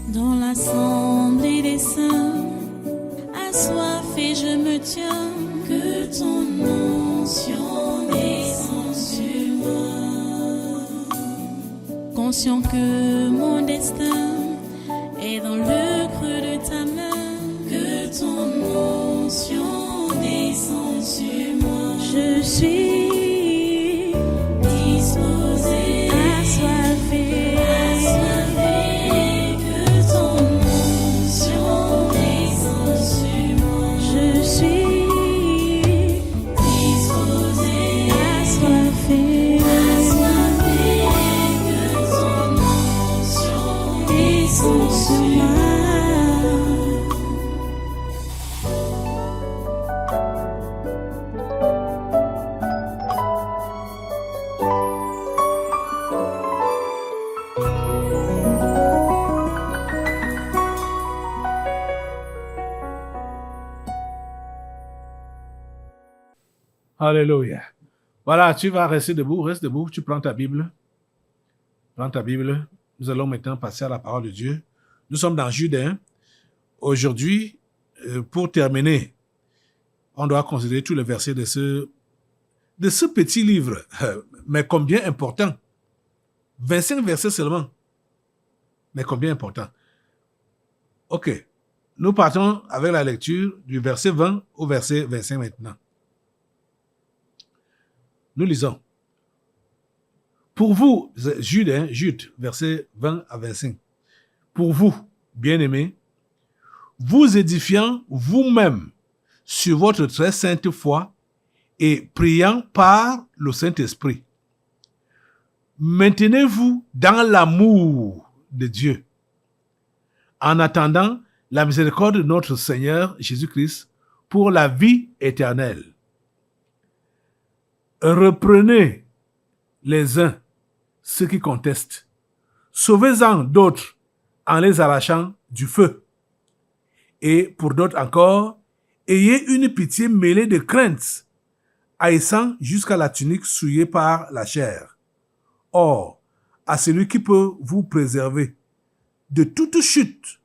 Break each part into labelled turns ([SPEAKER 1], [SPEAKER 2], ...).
[SPEAKER 1] Dans l'assemblée des saints, assoiffé je me tiens, que ton onction descende sur moi. Conscient que mon destin est dans le creux de ta main, que ton onction descende sur moi. Je suis disposé, assoiffé, que ton onction descende sur moi. Je suis disposé, assoiffé, que ton onction descende sur moi.
[SPEAKER 2] Alléluia. Voilà, tu vas rester debout, reste debout, tu prends ta Bible. Prends ta Bible. Nous allons maintenant passer à la parole de Dieu. Nous sommes dans Jude 1. Aujourd'hui, pour terminer, on doit considérer tous les versets de ce petit livre, mais combien important. 25 versets seulement, mais combien important. Ok, nous partons avec la lecture du verset 20 au verset 25 maintenant. Nous lisons. Pour vous, Jude, verset 20 à 25. Pour vous, bien-aimés, vous édifiant vous-même sur votre très sainte foi et priant par le Saint-Esprit. Maintenez-vous dans l'amour de Dieu, en attendant la miséricorde de notre Seigneur Jésus-Christ pour la vie éternelle. Reprenez les uns ceux qui contestent, sauvez-en d'autres en les arrachant du feu. Et pour d'autres encore, ayez une pitié mêlée de crainte, haïssant jusqu'à la tunique souillée par la chair. Or, à celui qui peut vous préserver de toute chute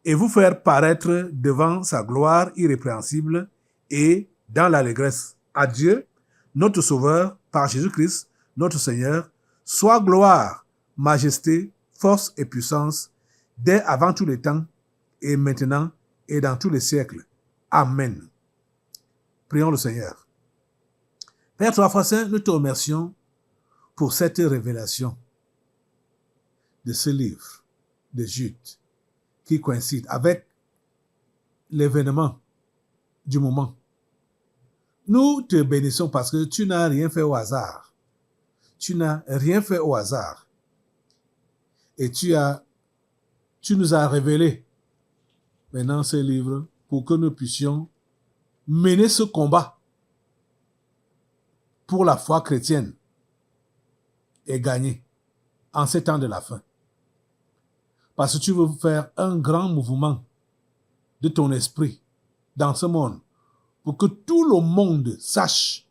[SPEAKER 2] et vous faire paraître devant sa gloire irrépréhensible et dans l'allégresse. À Dieu, notre Sauveur, par Jésus-Christ, notre Seigneur, soit gloire, majesté, force et puissance, dès avant tous les temps, et maintenant, et dans tous les siècles. Amen. Prions le Seigneur. Père Trois Fois Saint, nous te remercions pour cette révélation de ce livre de Jude qui coïncide avec l'événement du moment. Nous te bénissons parce que tu n'as rien fait au hasard. Tu n'as rien fait au hasard. Et tu nous as révélé maintenant ce livre pour que nous puissions mener ce combat pour la foi chrétienne et gagner en ces temps de la fin. Parce que tu veux faire un grand mouvement de ton esprit dans ce monde pour que tout le monde sache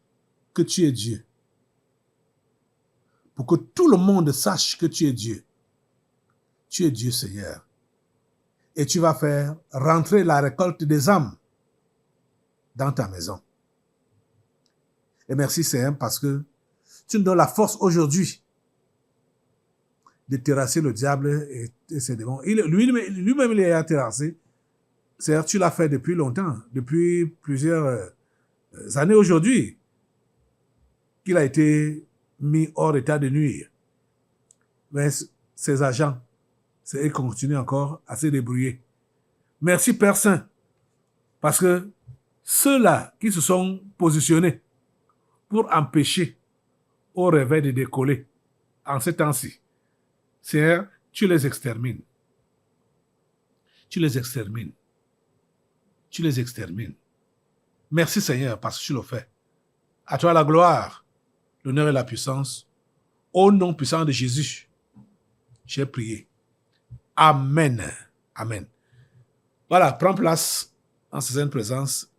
[SPEAKER 2] que tu es Dieu. Pour que tout le monde sache que tu es Dieu. Tu es Dieu, Seigneur. Et tu vas faire rentrer la récolte des âmes dans ta maison. Et merci, Seigneur, parce que tu nous donnes la force aujourd'hui de terrasser le diable et ses démons. Lui-même, il est terrassé. C'est-à-dire, tu l'as fait depuis longtemps, depuis plusieurs années aujourd'hui, qu'il a été mis hors état de nuire. Mais ses agents, ils continuent encore à se débrouiller. Merci, Père Saint, parce que ceux-là qui se sont positionnés pour empêcher au réveil de décoller en ces temps-ci, Seigneur, tu les extermines. Tu les extermines. Tu les extermines. Merci, Seigneur, parce que tu le fais. À toi la gloire, l'honneur et la puissance. Au nom puissant de Jésus, j'ai prié. Amen. Amen. Voilà, prends place en sa sainte présence.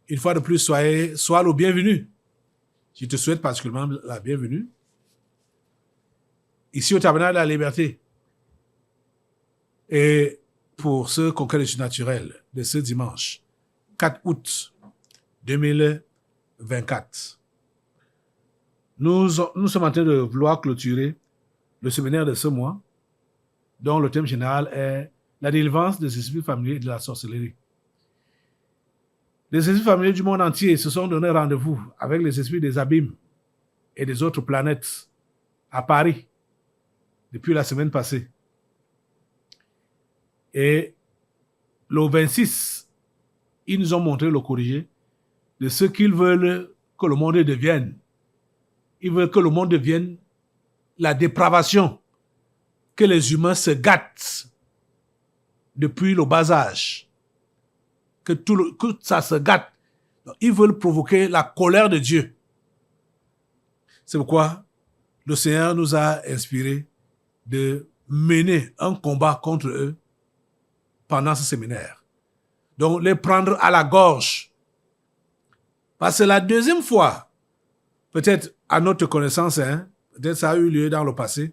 [SPEAKER 2] Une fois de plus, sois le bienvenu. Je te souhaite particulièrement la bienvenue. Ici au Tabernacle de la Liberté. Et pour ce congrès naturel de ce dimanche, 4 août 2024, nous sommes en train de vouloir clôturer le séminaire de ce mois, dont le thème général est la délivrance des esprits familiers et de la sorcellerie. Les esprits familiers du monde entier se sont donné rendez-vous avec les esprits des abîmes et des autres planètes à Paris depuis la semaine passée. Et le 26, ils nous ont montré le corrigé de ce qu'ils veulent que le monde devienne. Ils veulent que le monde devienne la dépravation, que les humains se gâtent depuis le bas âge, que ça se gâte. Donc, ils veulent provoquer la colère de Dieu. C'est pourquoi le Seigneur nous a inspiré de mener un combat contre eux pendant ce séminaire. Donc, les prendre à la gorge. Parce que c'est la deuxième fois, peut-être à notre connaissance, peut-être ça a eu lieu dans le passé,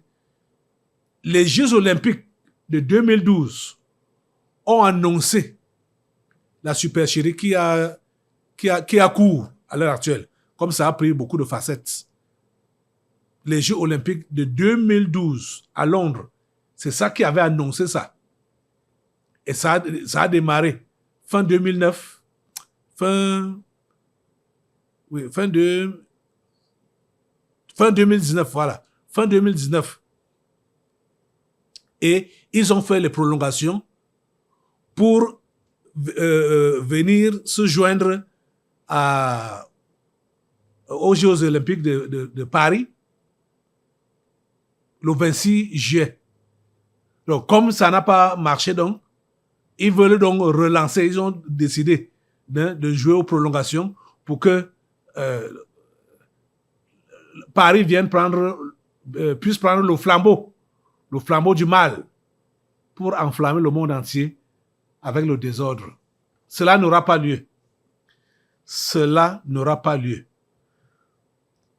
[SPEAKER 2] les Jeux olympiques de 2012 ont annoncé la supercherie qui a cours à l'heure actuelle, comme ça a pris beaucoup de facettes. Les Jeux olympiques de 2012 à Londres, c'est ça qui avait annoncé ça. Et ça a démarré fin 2009, fin 2019, voilà. Fin 2019. Et ils ont fait les prolongations pour venir se joindre aux Jeux olympiques de Paris le 26 juillet. Donc, comme ça n'a pas marché, donc, ils veulent donc relancer. Ils ont décidé de jouer aux prolongations pour que Paris puisse prendre le flambeau du mal pour enflammer le monde entier avec le désordre. Cela n'aura pas lieu. Cela n'aura pas lieu.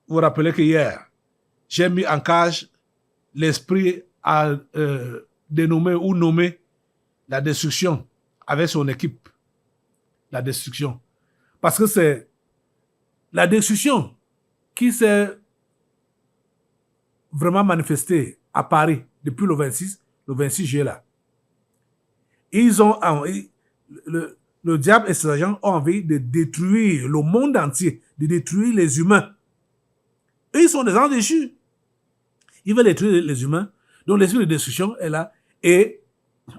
[SPEAKER 2] Vous vous rappelez que hier, j'ai mis en cage l'esprit à dénommer ou nommer la destruction avec son équipe. La destruction. Parce que c'est la destruction qui s'est vraiment manifestée à Paris depuis le 26 juillet là. Le diable et ses agents ont envie de détruire le monde entier, de détruire les humains. Eux, ils sont des anges déchus. Ils veulent détruire les humains. Donc l'esprit de destruction est là. Et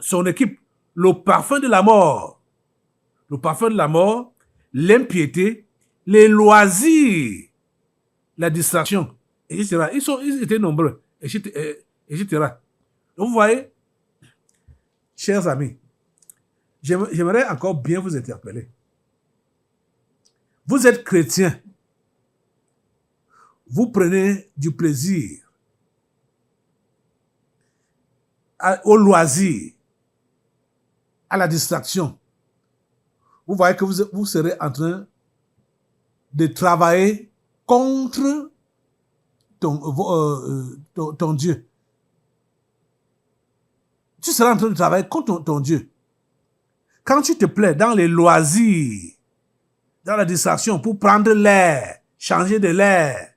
[SPEAKER 2] son équipe, le parfum de la mort, l'impiété, les loisirs, la distraction, etc. Ils étaient nombreux, etc. Donc vous voyez, chers amis, j'aimerais encore bien vous interpeller. Vous êtes chrétien. Vous prenez du plaisir au loisir, à la distraction. Vous voyez que vous serez en train de travailler contre ton Dieu. Tu seras en train de travailler contre ton Dieu. Quand tu te plais dans les loisirs, dans la distraction, pour prendre l'air, changer de l'air,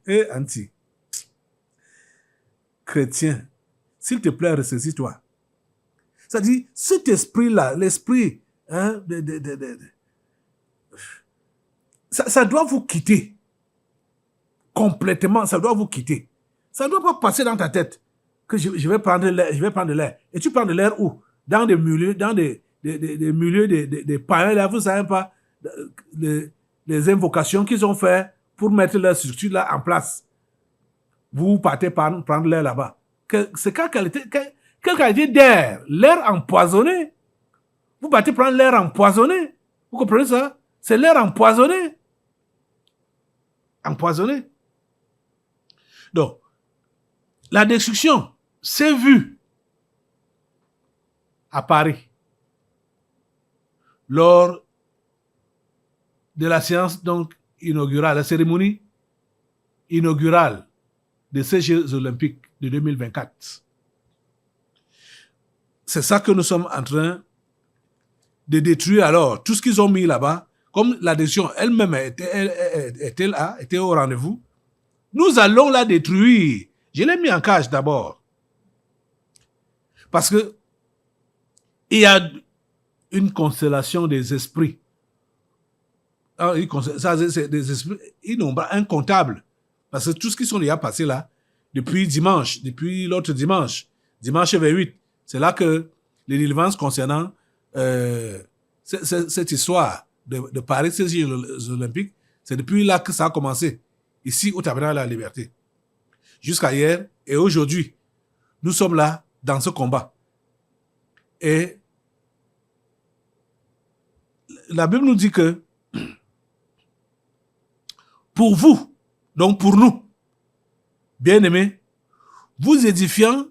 [SPEAKER 2] et anti, chrétien, s'il te plaît, ressaisis-toi. C'est-à-dire, cet esprit-là, l'esprit, ça doit vous quitter. Complètement, ça doit vous quitter. Ça ne doit pas passer dans ta tête que je vais prendre l'air. Et tu prends de l'air où? Dans des milieux, des païens, là, vous ne savez pas, les invocations qu'ils ont fait pour mettre leur structure là en place. Vous partez prendre l'air là-bas. C'est quelle qualité d'air? L'air empoisonné. Vous partez prendre l'air empoisonné. Vous comprenez ça? C'est l'air empoisonné. Empoisonné. Donc, la destruction s'est vue à Paris lors de la séance donc inaugurale, la cérémonie inaugurale de ces Jeux olympiques de 2024. c'est ça que nous sommes en train de détruire alors. Tout ce qu'ils ont mis là-bas, comme la décision elle-même était là, était au rendez-vous, nous allons la détruire. Je l'ai mis en cage d'abord. Parce que il y a une constellation des esprits. Ça, c'est des esprits innombrables, incomptables. Parce que tout ce qui sont déjà passés là, depuis dimanche, depuis l'autre dimanche, dimanche 28, c'est là que les délivrances concernant cette histoire de Paris, ces Jeux olympiques, c'est depuis là que ça a commencé, ici au Tabernacle de la Liberté. Jusqu'à hier et aujourd'hui, nous sommes là dans ce combat. Et la Bible nous dit que pour vous, donc pour nous, bien-aimés, vous édifiant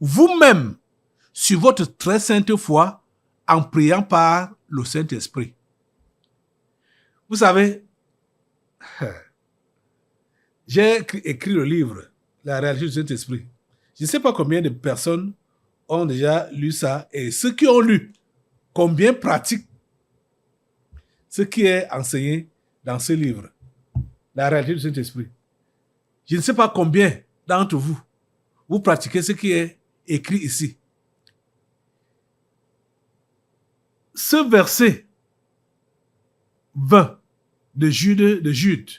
[SPEAKER 2] vous-même sur votre très sainte foi en priant par le Saint-Esprit. Vous savez, j'ai écrit le livre, La réalité du Saint-Esprit. Je ne sais pas combien de personnes ont déjà lu ça et ceux qui ont lu, combien pratiquent ce qui est enseigné dans ce livre, La réalité du Saint-Esprit. Je ne sais pas combien d'entre vous, vous pratiquez ce qui est écrit ici. Ce verset 20 de Jude,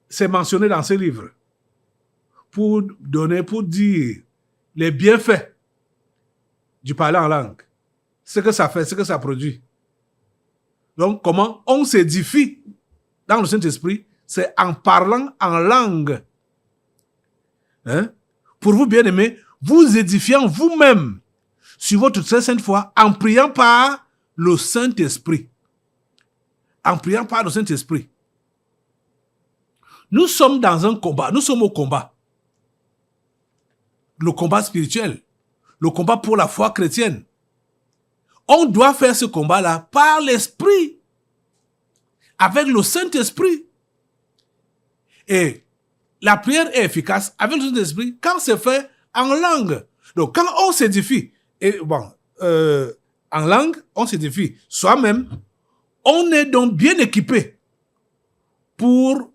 [SPEAKER 2] c'est mentionné dans ce livre pour dire les bienfaits du parler en langue, ce que ça fait, ce que ça produit. Donc, comment on s'édifie dans le Saint-Esprit, c'est en parlant en langue. Hein? Pour vous, bien-aimés, vous édifiant vous-même sur votre très sainte foi en priant par le Saint-Esprit. En priant par le Saint-Esprit. Nous sommes dans un combat, nous sommes au combat. Le combat spirituel, le combat pour la foi chrétienne. On doit faire ce combat-là par l'Esprit, avec le Saint-Esprit. Et la prière est efficace avec le Saint-Esprit quand c'est fait en langue. Donc, quand on s'édifie, et bon, en langue, on s'édifie soi-même, on est donc bien équipé pour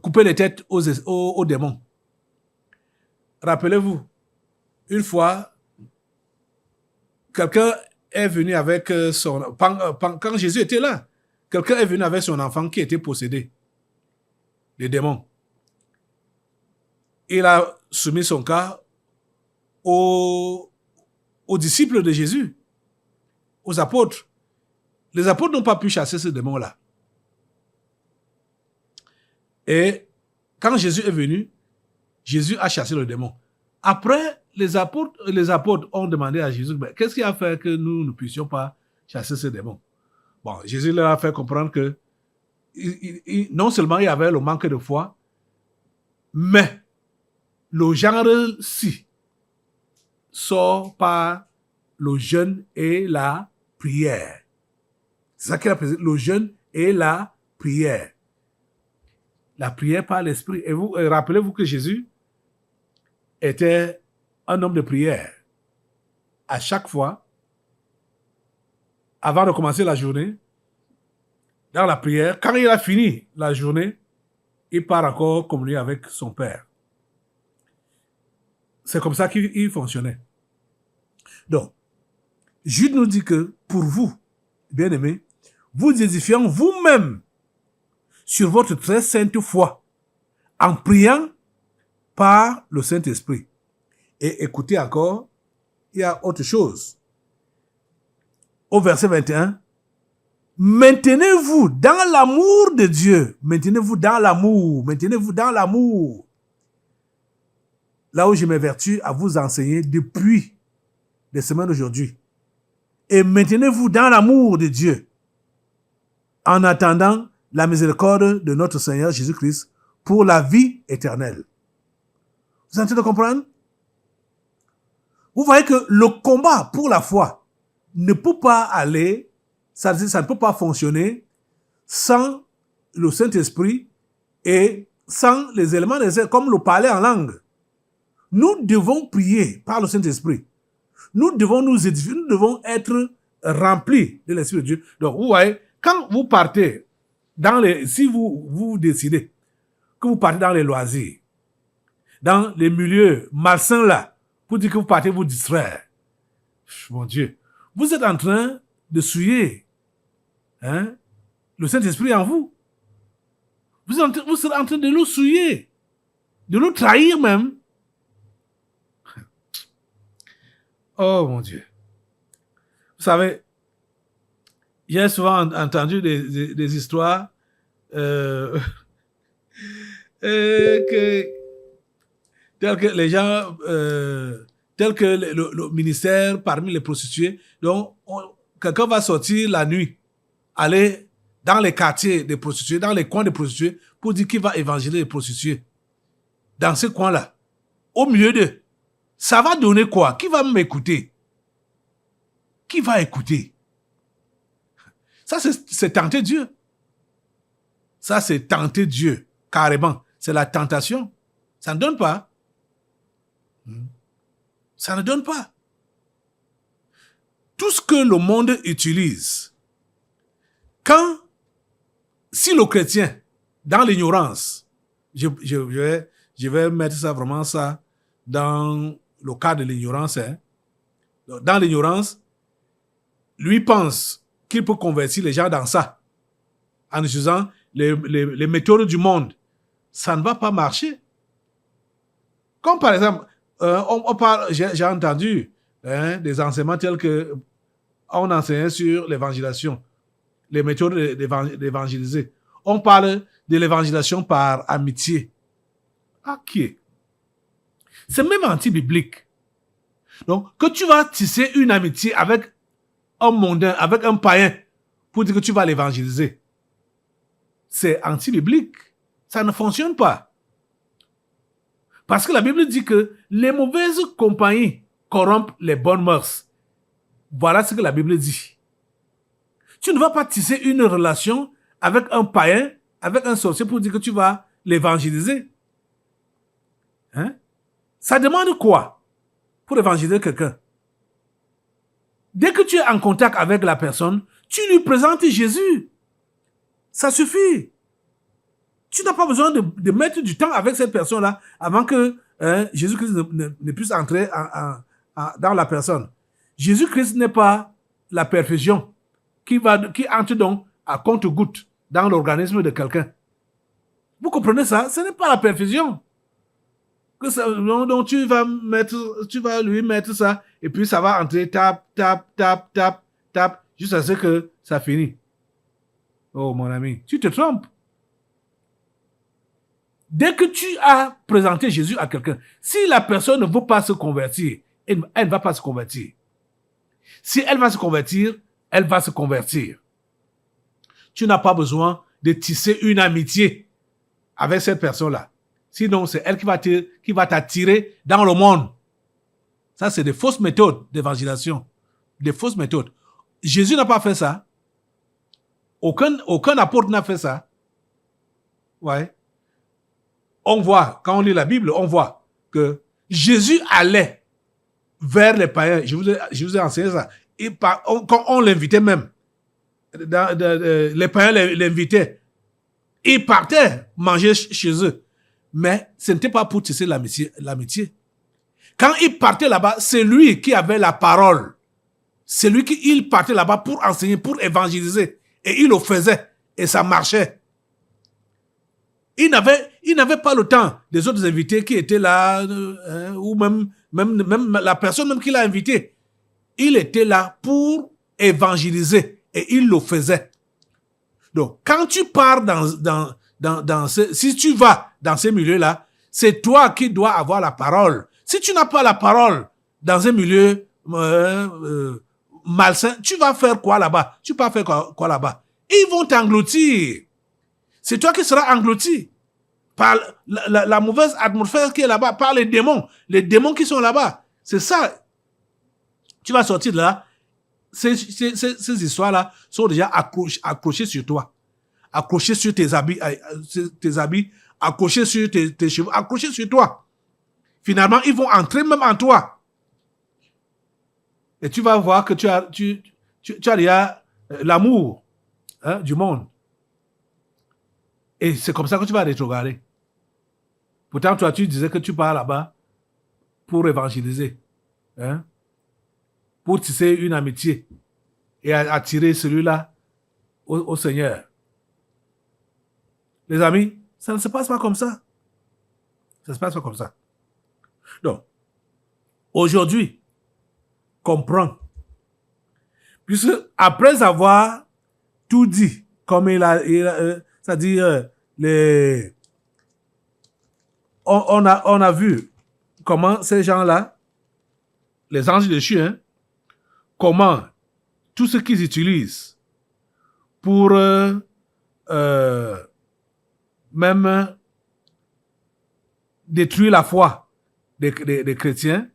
[SPEAKER 2] couper les têtes aux démons. Rappelez-vous, une fois, quelqu'un est venu avec son... Quand Jésus était là, quelqu'un est venu avec son enfant qui était possédé. Les démons. Il a soumis son cas aux disciples de Jésus, aux apôtres. Les apôtres n'ont pas pu chasser ce démon-là. Et quand Jésus est venu, Jésus a chassé le démon. Après, les apôtres ont demandé à Jésus, qu'est-ce qui a fait que nous ne puissions pas chasser ce démon? Bon, Jésus leur a fait comprendre que non seulement il y avait le manque de foi, mais le genre-ci sort par le jeûne et la prière. C'est ça qu'il a précisé, le jeûne et la prière. La prière par l'Esprit. Et vous, rappelez-vous que Jésus était un homme de prière. À chaque fois, avant de commencer la journée, dans la prière, quand il a fini la journée, il part encore communier avec son Père. C'est comme ça qu'il fonctionnait. Donc, Jude nous dit que pour vous, bien-aimés, vous édifiant vous-même sur votre très sainte foi, en priant par le Saint-Esprit. Et écoutez encore, il y a autre chose. Au verset 21, maintenez-vous dans l'amour de Dieu. Maintenez-vous dans l'amour. Maintenez-vous dans l'amour. Là où je m'évertue à vous enseigner depuis des semaines aujourd'hui. Et maintenez-vous dans l'amour de Dieu. En attendant la miséricorde de notre Seigneur Jésus-Christ pour la vie éternelle. Vous êtes en train de comprendre? Vous voyez que le combat pour la foi ne peut pas aller, ça ne peut pas fonctionner sans le Saint-Esprit et sans les éléments nécessaires comme le parler en langue. Nous devons prier par le Saint-Esprit. Nous devons nous édifier, nous devons être remplis de l'Esprit de Dieu. Donc, vous voyez, quand vous partez si vous décidez que vous partez dans les loisirs, dans les milieux malsains là, pour dire que vous partez vous distraire, mon Dieu, vous êtes en train de souiller le Saint-Esprit en vous. Vous serez en train de le souiller, de le trahir même. Oh mon Dieu. Vous savez, j'ai souvent entendu des histoires telles que les gens, telles que le ministère parmi les prostituées. Donc, quelqu'un va sortir la nuit, aller dans les quartiers des prostituées, dans les coins des prostituées, pour dire qu'il va évangéliser les prostituées. Dans ce coin-là, au milieu d'eux. Ça va donner quoi? Qui va m'écouter? Qui va écouter? Ça, c'est tenter Dieu. Ça, c'est tenter Dieu, carrément. C'est la tentation. Ça ne donne pas. Ça ne donne pas. Tout ce que le monde utilise, si le chrétien, dans l'ignorance, je vais mettre ça vraiment ça dans le cas de l'ignorance, dans l'ignorance, lui pense qu'il peut convertir les gens dans ça, en utilisant les méthodes du monde. Ça ne va pas marcher. Comme par exemple, j'ai entendu des enseignements tels que on enseignait sur l'évangélisation, les méthodes d'évangéliser. On parle de l'évangélisation par amitié. Ok. C'est même anti-biblique. Donc, que tu vas tisser une amitié avec un mondain, avec un païen, pour dire que tu vas l'évangéliser, c'est anti-biblique. Ça ne fonctionne pas. Parce que la Bible dit que les mauvaises compagnies corrompent les bonnes mœurs. Voilà ce que la Bible dit. Tu ne vas pas tisser une relation avec un païen, avec un sorcier pour dire que tu vas l'évangéliser. Ça demande quoi pour évangéliser quelqu'un? Dès que tu es en contact avec la personne, tu lui présentes Jésus. Ça suffit. Tu n'as pas besoin de mettre du temps avec cette personne-là avant que Jésus-Christ ne puisse entrer dans la personne. Jésus-Christ n'est pas la perfusion qui entre donc à compte-gouttes dans l'organisme de quelqu'un. Vous comprenez ça? Ce n'est pas la perfusion. Donc tu vas lui mettre ça et puis ça va entrer tap, jusqu'à ce que ça finisse. Oh mon ami, tu te trompes. Dès que tu as présenté Jésus à quelqu'un, si la personne ne veut pas se convertir, elle ne va pas se convertir. Si elle va se convertir, elle va se convertir. Tu n'as pas besoin de tisser une amitié avec cette personne-là. Sinon, c'est elle qui va t'attirer dans le monde. Ça, c'est des fausses méthodes d'évangélisation. Des fausses méthodes. Jésus n'a pas fait ça. Aucun apôtre n'a fait ça. Ouais. On voit, quand on lit la Bible, on voit que Jésus allait vers les païens. Je vous ai enseigné ça. Quand on l'invitait même, les païens l'invitaient. Il partait manger chez eux. Mais ce n'était pas pour tisser l'amitié. Quand il partait là-bas, c'est lui qui avait la parole. C'est lui il partait là-bas pour enseigner, pour évangéliser. Et il le faisait. Et ça marchait. Il n'avait pas le temps des autres invités qui étaient là, ou même la personne même qui l'a invité. Il était là pour évangéliser. Et il le faisait. Donc, quand tu pars si tu vas dans ces milieux-là, c'est toi qui dois avoir la parole. Si tu n'as pas la parole dans un milieu malsain, tu vas faire quoi là-bas? Tu vas faire quoi là-bas? Ils vont t'engloutir. C'est toi qui seras englouti par la mauvaise atmosphère qui est là-bas, par les démons qui sont là-bas. C'est ça. Tu vas sortir de là. Ces histoires-là sont déjà accrochées sur toi. Accrochées sur tes habits, accrochées sur tes cheveux, accrochées sur toi. finalement, ils vont entrer même en toi. Et tu vas voir que tu as déjà l'amour du monde. Et c'est comme ça que tu vas rétrograder. Pourtant, toi, tu disais que tu pars là-bas pour évangéliser, pour tisser une amitié et attirer celui-là au Seigneur. Les amis, ça ne se passe pas comme ça. Ça ne se passe pas comme ça. Donc, aujourd'hui, comprends. Puisque après avoir tout dit, comme c'est-à-dire on a vu comment ces gens-là, les anges déchus, comment tout ce qu'ils utilisent pour même détruire la foi des chrétiens,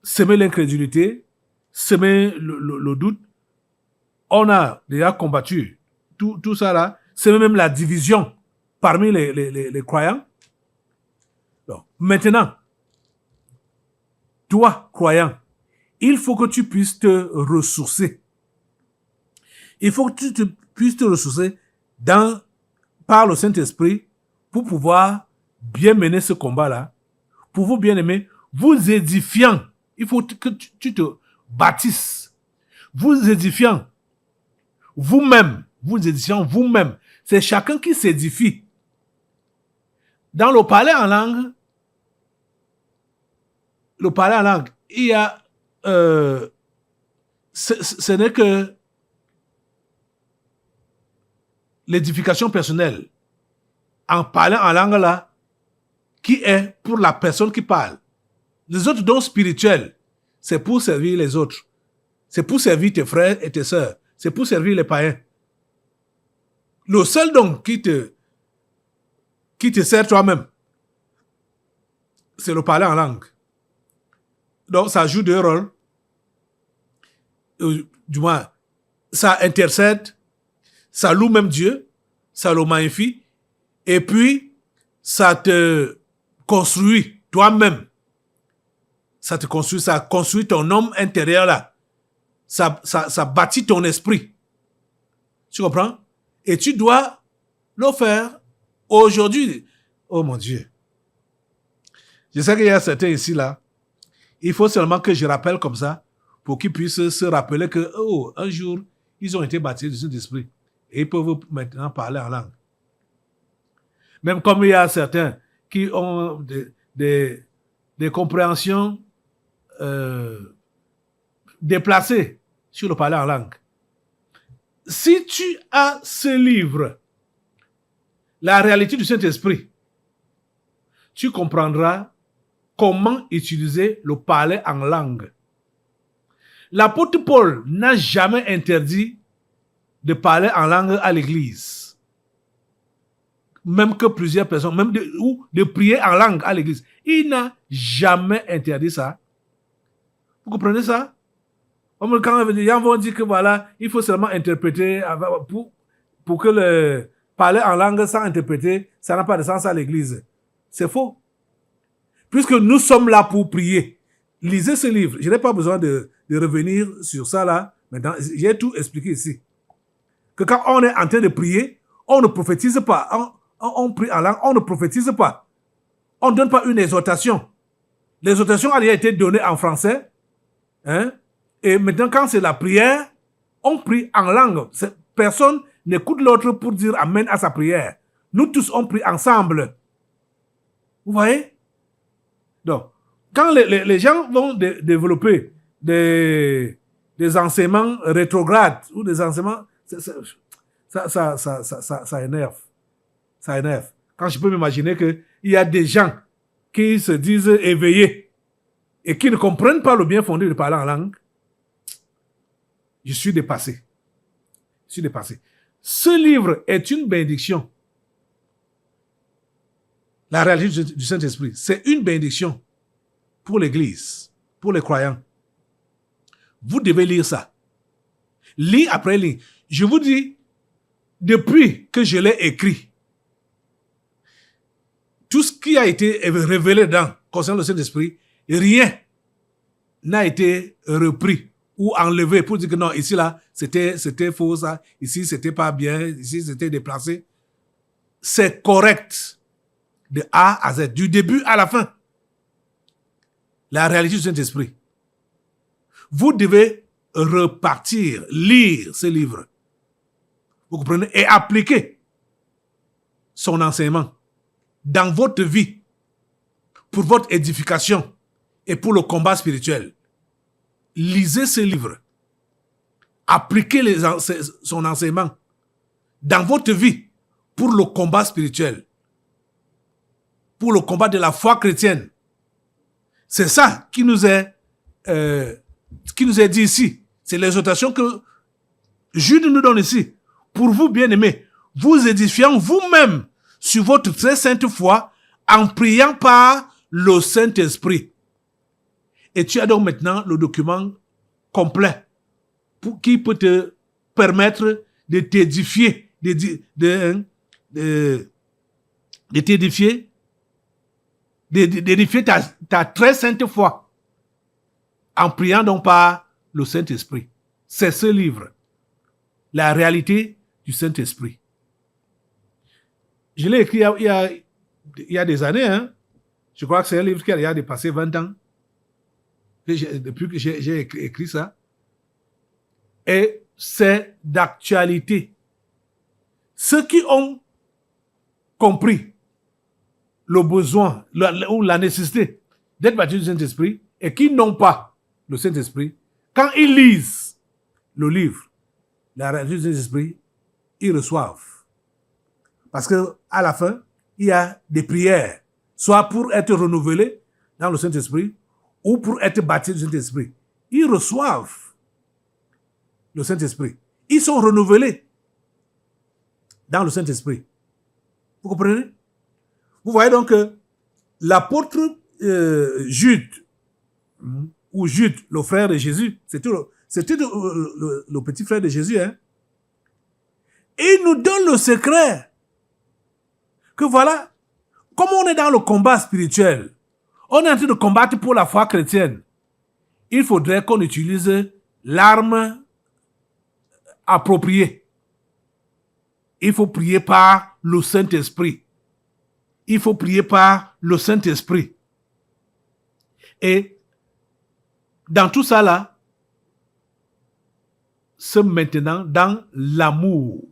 [SPEAKER 2] semer l'incrédulité, semer le doute. On a déjà combattu tout ça là, semer même la division parmi les croyants. Donc, maintenant, toi, croyant, il faut que tu puisses te ressourcer. Il faut que tu puisses te ressourcer par le Saint-Esprit pour pouvoir bien mener ce combat-là, pour vous bien aimer, vous édifiant. Il faut que tu te bâtisses, vous édifiant vous-même, C'est chacun qui s'édifie. Dans le parler en langue, il y a, ce n'est que l'édification personnelle. En parlant en langue là, qui est pour la personne qui parle. Les autres dons spirituels, c'est pour servir les autres. C'est pour servir tes frères et tes sœurs. C'est pour servir les païens. Le seul don qui te sert toi-même, c'est le parler en langue. Donc, ça joue deux rôles. Du moins, ça intercède, ça loue même Dieu, ça le magnifie, et puis, ça te construit toi-même. Ça construit ton homme intérieur là. Ça bâtit ton esprit. Tu comprends? Et tu dois le faire aujourd'hui. Oh mon Dieu. Je sais qu'il y a certains ici là. Il faut seulement que je rappelle comme ça pour qu'ils puissent se rappeler que, un jour, ils ont été baptisés du Saint-Esprit. Et ils peuvent maintenant parler en langue. Même comme il y a certains qui ont des compréhensions déplacées sur le parler en langue. Si tu as ce livre, la réalité du Saint-Esprit, tu comprendras comment utiliser le parler en langue. L'apôtre Paul n'a jamais interdit de parler en langue à l'église. Même que plusieurs personnes, ou de prier en langue à l'église. Il n'a jamais interdit ça. Vous comprenez ça? Quand les gens vont dire que voilà, il faut seulement interpréter pour que le parler en langue sans interpréter, ça n'a pas de sens à l'église. C'est faux. Puisque nous sommes là pour prier. Lisez ce livre. Je n'ai pas besoin de revenir sur ça là. Maintenant, j'ai tout expliqué ici. Que quand on est en train de prier, on ne prophétise pas. On prie en langue, on ne prophétise pas. On ne donne pas une exhortation. L'exhortation a déjà été donnée en français. Et maintenant, quand c'est la prière, on prie en langue. Personne n'écoute l'autre pour dire Amen à sa prière. Nous tous, on prie ensemble. Vous voyez? Donc, quand les gens vont développer des enseignements rétrogrades ou des enseignements, ça énerve. Ça énerve. Quand je peux m'imaginer qu'il y a des gens qui se disent éveillés et qui ne comprennent pas le bien fondé de parler en langue, je suis dépassé. Ce livre est une bénédiction. La réalité du Saint-Esprit, c'est une bénédiction pour l'Église, pour les croyants. Vous devez lire ça. Lis après lis. Je vous dis, depuis que je l'ai écrit, tout ce qui a été révélé concernant le Saint-Esprit, rien n'a été repris ou enlevé pour dire que non, ici, là, c'était faux, ça, ici, c'était pas bien, ici, c'était déplacé. C'est correct de A à Z, du début à la fin. La réalité du Saint-Esprit. Vous devez repartir, lire ce livre. Vous comprenez? Et appliquer son enseignement dans votre vie pour votre édification et pour le combat spirituel. Lisez ce livre. Appliquez son enseignement dans votre vie pour le combat spirituel, pour le combat de la foi chrétienne. C'est ça qui nous est dit ici. C'est l'exhortation que Jude nous donne ici. Pour vous, bien-aimés, vous édifiant vous-même sur votre très sainte foi en priant par le Saint-Esprit. Et tu as donc maintenant le document complet qui peut te permettre de t'édifier, d'édifier ta très sainte foi en priant donc par le Saint-Esprit. C'est ce livre, la réalité du Saint-Esprit. Je l'ai écrit il y a des années. Hein. Je crois que c'est un livre qui a dépassé 20 ans. Depuis que j'ai écrit ça. Et c'est d'actualité. Ceux qui ont compris le besoin ou la nécessité d'être baptisés du Saint-Esprit et qui n'ont pas le Saint-Esprit, quand ils lisent le livre, la réalité du Saint-Esprit, ils reçoivent. Parce que à la fin, il y a des prières, soit pour être renouvelés dans le Saint-Esprit, ou pour être baptisés du Saint-Esprit. Ils reçoivent le Saint-Esprit. Ils sont renouvelés dans le Saint-Esprit. Vous comprenez? Vous voyez donc que l'apôtre Jude, ou Jude, le frère de Jésus, c'était le petit frère de Jésus, hein? Et il nous donne le secret que voilà, comme on est dans le combat spirituel, on est en train de combattre pour la foi chrétienne, il faudrait qu'on utilise l'arme appropriée. Il faut prier par le Saint-Esprit. Il faut prier par le Saint-Esprit. Et dans tout ça là, c'est maintenant dans l'amour.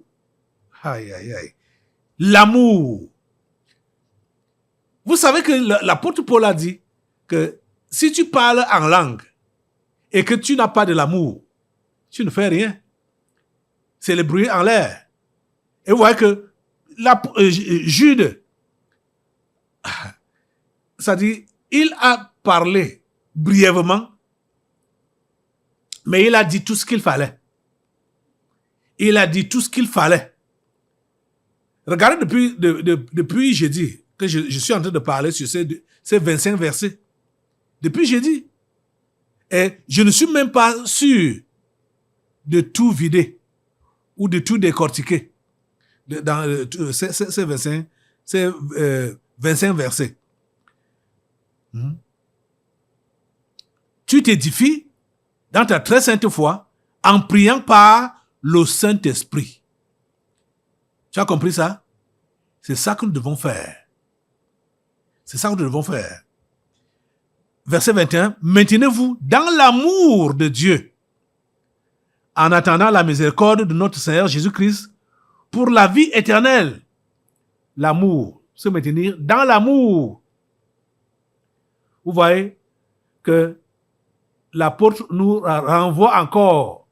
[SPEAKER 2] Aïe, aïe, aïe. L'amour. Vous savez que l'apôtre Paul a dit que si tu parles en langue et que tu n'as pas de l'amour, tu ne fais rien. C'est le bruit en l'air. Et vous voyez que Jude, ça dit, il a parlé brièvement, mais il a dit tout ce qu'il fallait. Il a dit tout ce qu'il fallait. Regardez depuis jeudi que je suis en train de parler sur ces 25 versets. Depuis jeudi. Et je ne suis même pas sûr de tout vider ou de tout décortiquer dans ces 25 versets. Tu t'édifies dans ta très sainte foi en priant par le Saint-Esprit. Tu as compris ça? C'est ça que nous devons faire. C'est ça que nous devons faire. Verset 21. Maintenez-vous dans l'amour de Dieu en attendant la miséricorde de notre Seigneur Jésus-Christ pour la vie éternelle. L'amour. Se maintenir dans l'amour. Vous voyez que l'apôtre nous renvoie encore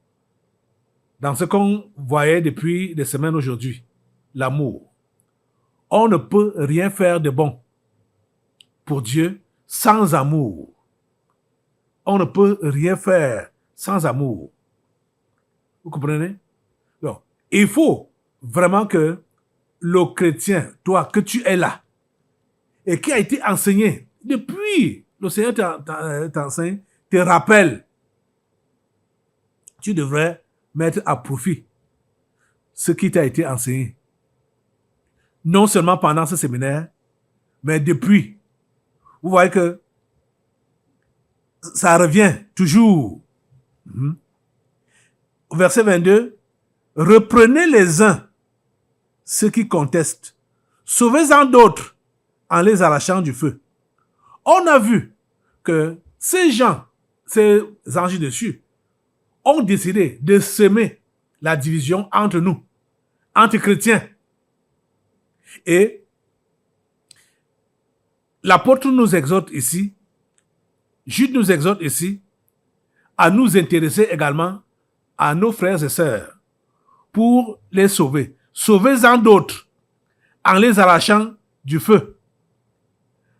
[SPEAKER 2] dans ce qu'on voyait depuis des semaines aujourd'hui. L'amour. On ne peut rien faire de bon pour Dieu sans amour. On ne peut rien faire sans amour. Vous comprenez? Donc, il faut vraiment que le chrétien, toi, que tu es là, et qui a été enseigné depuis, le Seigneur t'enseigne, te rappelle, tu devrais mettre à profit ce qui t'a été enseigné. Non seulement pendant ce séminaire, Mais depuis, vous voyez que ça revient toujours. Verset 22, reprenez les uns ceux qui contestent, sauvez-en d'autres en les arrachant du feu. On a vu que ces gens, ces anges dessus, ont décidé de semer la division entre nous, entre chrétiens. Et l'apôtre nous exhorte ici, Jude nous exhorte ici, à nous intéresser également à nos frères et sœurs pour les sauver. Sauvez-en d'autres en les arrachant du feu.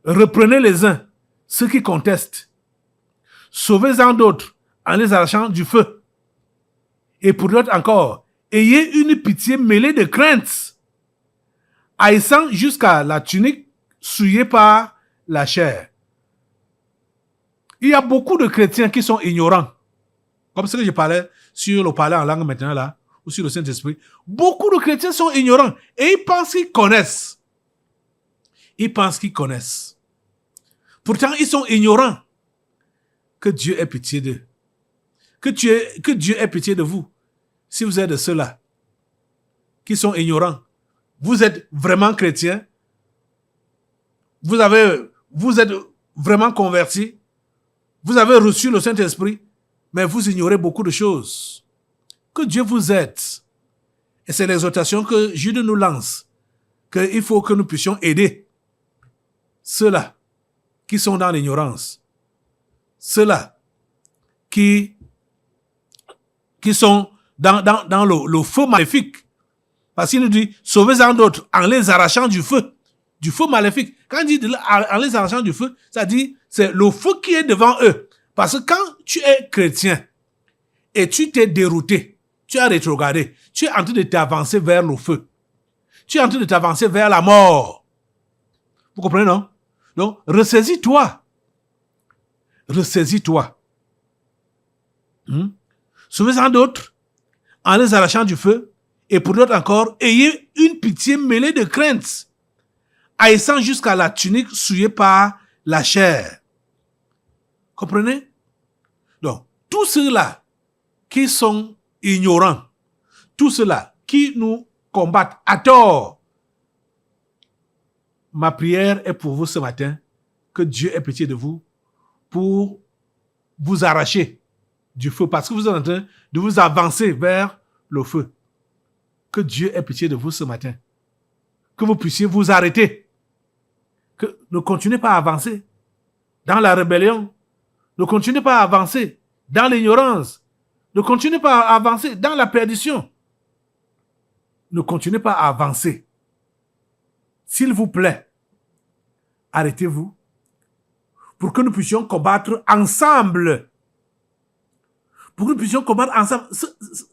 [SPEAKER 2] Reprenez les uns ceux qui contestent. Sauvez-en d'autres en les arrachant du feu. Et pour d'autres encore, ayez une pitié mêlée de crainte, haïssant jusqu'à la tunique souillée par la chair. Il y a beaucoup de chrétiens qui sont ignorants. Comme ce que je parlais sur le parler en langue maintenant là, ou sur le Saint-Esprit. Beaucoup de chrétiens sont ignorants et ils pensent qu'ils connaissent. Ils pensent qu'ils connaissent. Pourtant, ils sont ignorants. Que Dieu ait pitié d'eux. Que Dieu ait pitié de vous. Si vous êtes de ceux-là qui sont ignorants, vous êtes vraiment chrétien, vous êtes vraiment convertis, vous avez reçu le Saint-Esprit, mais vous ignorez beaucoup de choses. Que Dieu vous aide. Et c'est l'exhortation que Jude nous lance, qu'il faut que nous puissions aider ceux-là qui sont dans l'ignorance, ceux-là qui sont dans le feu maléfique. Parce qu'il nous dit, sauvez-en d'autres en les arrachant du feu maléfique. Quand il dit en les arrachant du feu, ça dit, c'est le feu qui est devant eux. Parce que quand tu es chrétien et tu t'es dérouté, tu as rétrogradé, tu es en train de t'avancer vers le feu. Tu es en train de t'avancer vers la mort. Vous comprenez, non? Donc, ressaisis-toi. Ressaisis-toi. Sauvez-en d'autres en les arrachant du feu. Et pour d'autres encore, ayez une pitié mêlée de crainte, haïssant jusqu'à la tunique souillée par la chair. Comprenez? Donc, tous ceux-là qui sont ignorants, tous ceux-là qui nous combattent à tort, ma prière est pour vous ce matin, que Dieu ait pitié de vous pour vous arracher du feu, parce que vous êtes en train de vous avancer vers le feu. Que Dieu ait pitié de vous ce matin. Que vous puissiez vous arrêter. Que ne continuez pas à avancer dans la rébellion. Ne continuez pas à avancer dans l'ignorance. Ne continuez pas à avancer dans la perdition. Ne continuez pas à avancer. S'il vous plaît, arrêtez-vous pour que nous puissions combattre ensemble. Pour que nous puissions combattre ensemble.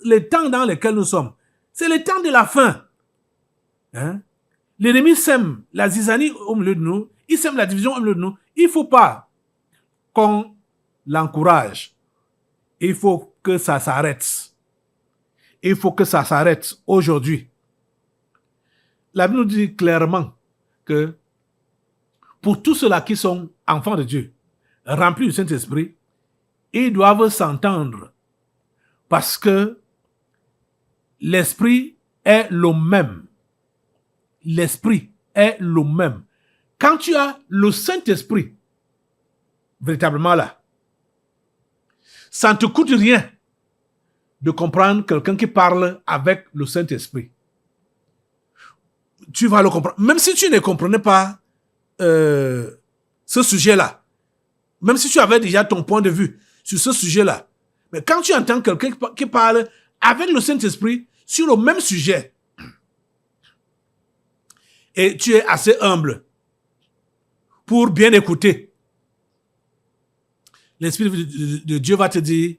[SPEAKER 2] Les temps dans lesquels nous sommes, c'est le temps de la fin. Hein? L'ennemi sème la zizanie au milieu de nous. Il sème la division au milieu de nous. Il ne faut pas qu'on l'encourage. Il faut que ça s'arrête. Il faut que ça s'arrête aujourd'hui. La Bible nous dit clairement que pour tous ceux-là qui sont enfants de Dieu, remplis du Saint-Esprit, ils doivent s'entendre parce que l'esprit est le même. L'esprit est le même. Quand tu as le Saint-Esprit, véritablement là, ça ne te coûte rien de comprendre quelqu'un qui parle avec le Saint-Esprit. Tu vas le comprendre. Même si tu ne comprenais pas ce sujet-là, même si tu avais déjà ton point de vue sur ce sujet-là, mais quand tu entends quelqu'un qui parle avec le Saint-Esprit sur le même sujet, et tu es assez humble pour bien écouter, l'Esprit de Dieu va te dire,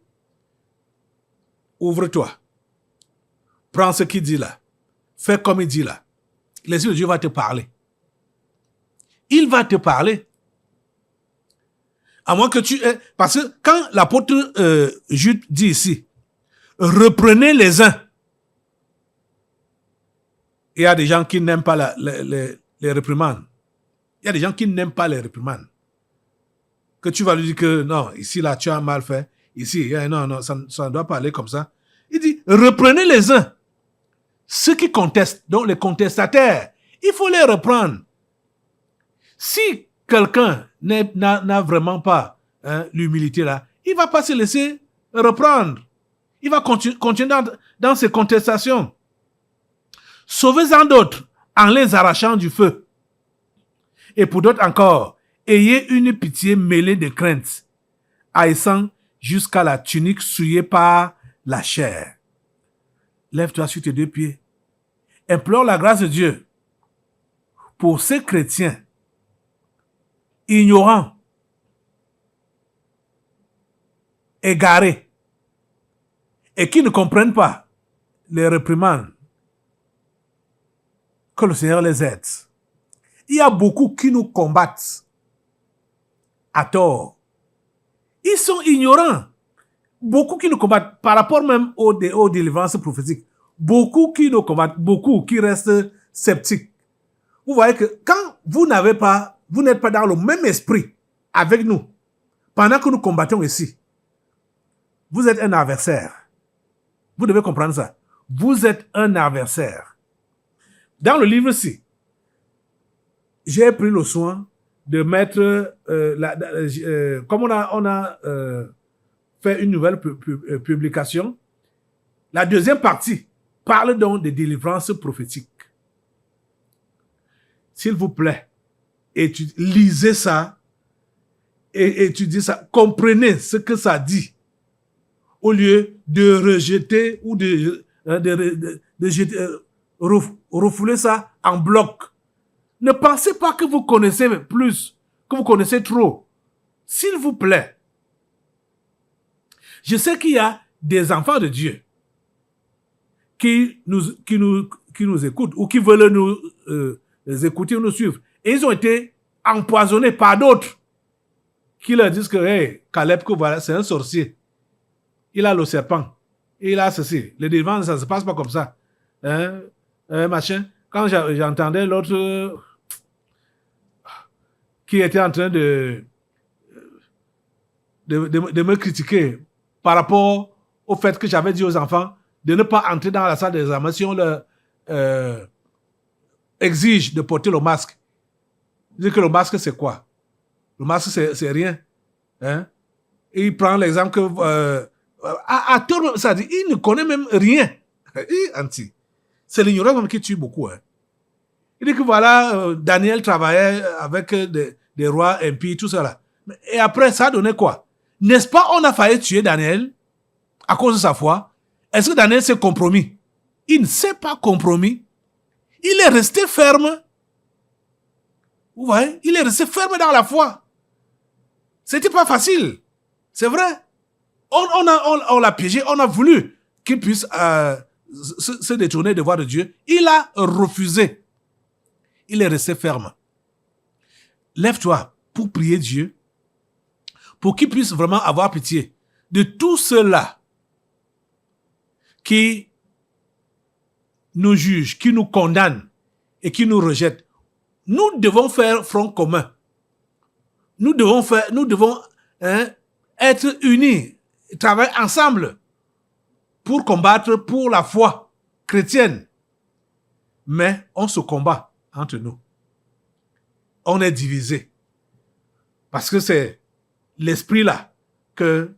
[SPEAKER 2] ouvre-toi, prends ce qu'il dit là, fais comme il dit là. L'Esprit de Dieu va te parler. Il va te parler. À moins que tu aies... Parce que quand l'apôtre Jude dit ici, reprenez les uns. Il y a des gens qui n'aiment pas les réprimandes. Il y a des gens qui n'aiment pas les réprimandes. Que tu vas lui dire que non, ici, là, tu as mal fait. Ici, non, ça ne doit pas aller comme ça. Il dit, reprenez les uns. Ceux qui contestent, donc les contestataires, il faut les reprendre. Si quelqu'un n'a vraiment pas l'humilité là, il ne va pas se laisser reprendre. Il va continuer dans ses contestations. Sauvez-en d'autres en les arrachant du feu. Et pour d'autres encore, ayez une pitié mêlée de crainte, haïssant jusqu'à la tunique souillée par la chair. Lève-toi sur tes deux pieds. Implore la grâce de Dieu pour ces chrétiens ignorants, égarés, et qui ne comprennent pas les réprimandes, que le Seigneur les aide. Il y a beaucoup qui nous combattent à tort. Ils sont ignorants. Beaucoup qui nous combattent par rapport même aux délivrances prophétiques. Beaucoup qui nous combattent, beaucoup qui restent sceptiques. Vous voyez que quand vous n'êtes pas dans le même esprit avec nous, pendant que nous combattons ici, vous êtes un adversaire. Vous devez comprendre ça. Vous êtes un adversaire. Dans le livre-ci, j'ai pris le soin de mettre, comme on a fait une nouvelle publication, la deuxième partie parle donc des délivrances prophétiques. S'il vous plaît, lisez ça et étudiez ça. Comprenez ce que ça dit au lieu de rejeter ou de refouler ça en bloc. Ne pensez pas que vous connaissez plus, que vous connaissez trop. S'il vous plaît. Je sais qu'il y a des enfants de Dieu qui nous écoutent ou qui veulent nous écouter ou nous suivre. Et ils ont été empoisonnés par d'autres qui leur disent que, hey, Caleb, que voilà, c'est un sorcier. Il a le serpent. Et il a ceci. Les délivrances, ça ne se passe pas comme ça. Machin. Quand j'entendais l'autre qui était en train de me critiquer par rapport au fait que j'avais dit aux enfants de ne pas entrer dans la salle d'examen si on leur exige de porter le masque. Je dis que le masque, c'est quoi? Le masque, c'est rien. Hein? Et il prend l'exemple que... à tout, ça dit, il ne connaît même rien. Anti. C'est l'ignorance qui tue beaucoup. Hein. Il dit que voilà, Daniel travaillait avec des rois impies, tout ça. Et après, ça a donné quoi? N'est-ce pas, on a failli tuer Daniel à cause de sa foi? Est-ce que Daniel s'est compromis? Il ne s'est pas compromis. Il est resté ferme. Vous voyez? Il est resté ferme dans la foi. C'était pas facile. C'est vrai. On l'a piégé, on a voulu qu'il puisse se détourner de voie de Dieu. Il a refusé. Il est resté ferme. Lève-toi pour prier Dieu, pour qu'il puisse vraiment avoir pitié de tous ceux-là qui nous jugent, qui nous condamnent et qui nous rejettent. Nous devons faire front commun. Nous devons être unis, travailler ensemble pour combattre pour la foi chrétienne. Mais on se combat entre nous. On est divisés. Parce que c'est l'esprit là que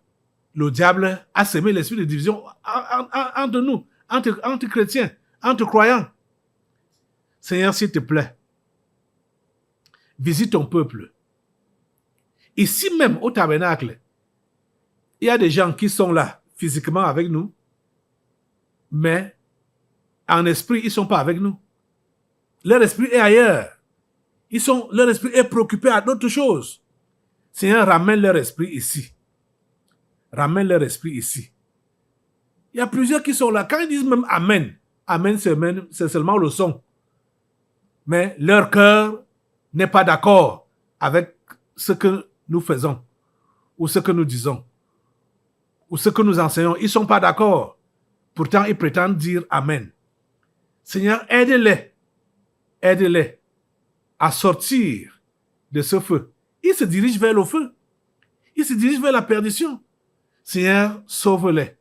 [SPEAKER 2] le diable a semé, l'esprit de division entre nous, entre chrétiens, entre croyants. Seigneur, s'il te plaît, visite ton peuple. Ici même au tabernacle, il y a des gens qui sont là physiquement avec nous, mais en esprit, ils ne sont pas avec nous. Leur esprit est ailleurs. Leur esprit est préoccupé à d'autres choses. Seigneur, ramène leur esprit ici. Ramène leur esprit ici. Il y a plusieurs qui sont là. Quand ils disent même Amen, Amen, c'est seulement le son. Mais leur cœur n'est pas d'accord avec ce que nous faisons, ou ce que nous disons, ou ce que nous enseignons. Ils ne sont pas d'accord. Pourtant, ils prétendent dire Amen. Seigneur, aide-les. Aide-les à sortir de ce feu. Ils se dirigent vers le feu. Ils se dirigent vers la perdition. Seigneur, sauve-les.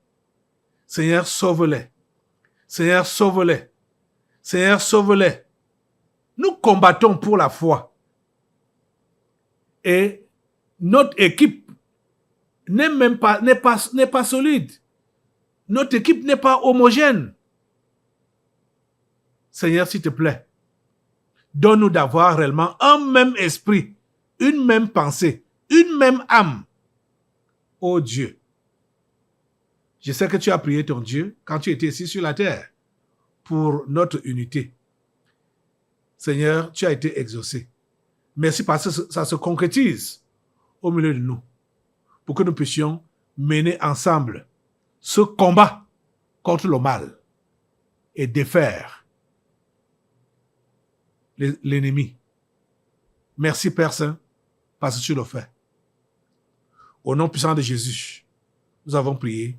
[SPEAKER 2] Seigneur, sauve-les. Seigneur, sauve-les. Seigneur, sauve-les. Nous combattons pour la foi. Et notre équipe n'est pas solide. Notre équipe n'est pas homogène. Seigneur, s'il te plaît, donne-nous d'avoir réellement un même esprit, une même pensée, une même âme. Oh Dieu, je sais que tu as prié ton Dieu quand tu étais ici sur la terre pour notre unité. Seigneur, tu as été exaucé. Merci parce que ça se concrétise au milieu de nous pour que nous puissions mener ensemble ce combat contre le mal et défaire l'ennemi. Merci Père Saint parce que tu le fais. Au nom puissant de Jésus, nous avons prié.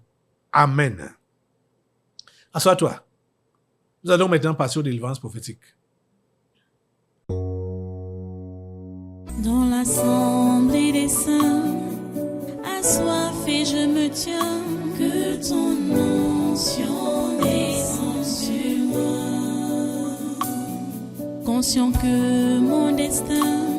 [SPEAKER 2] Amen. Assois-toi. Nous allons maintenant passer aux délivrances prophétiques.
[SPEAKER 1] Dans l'assemblée des saints, assoiffé je me tiens, que ton onction descende sur moi. Conscient que mon destin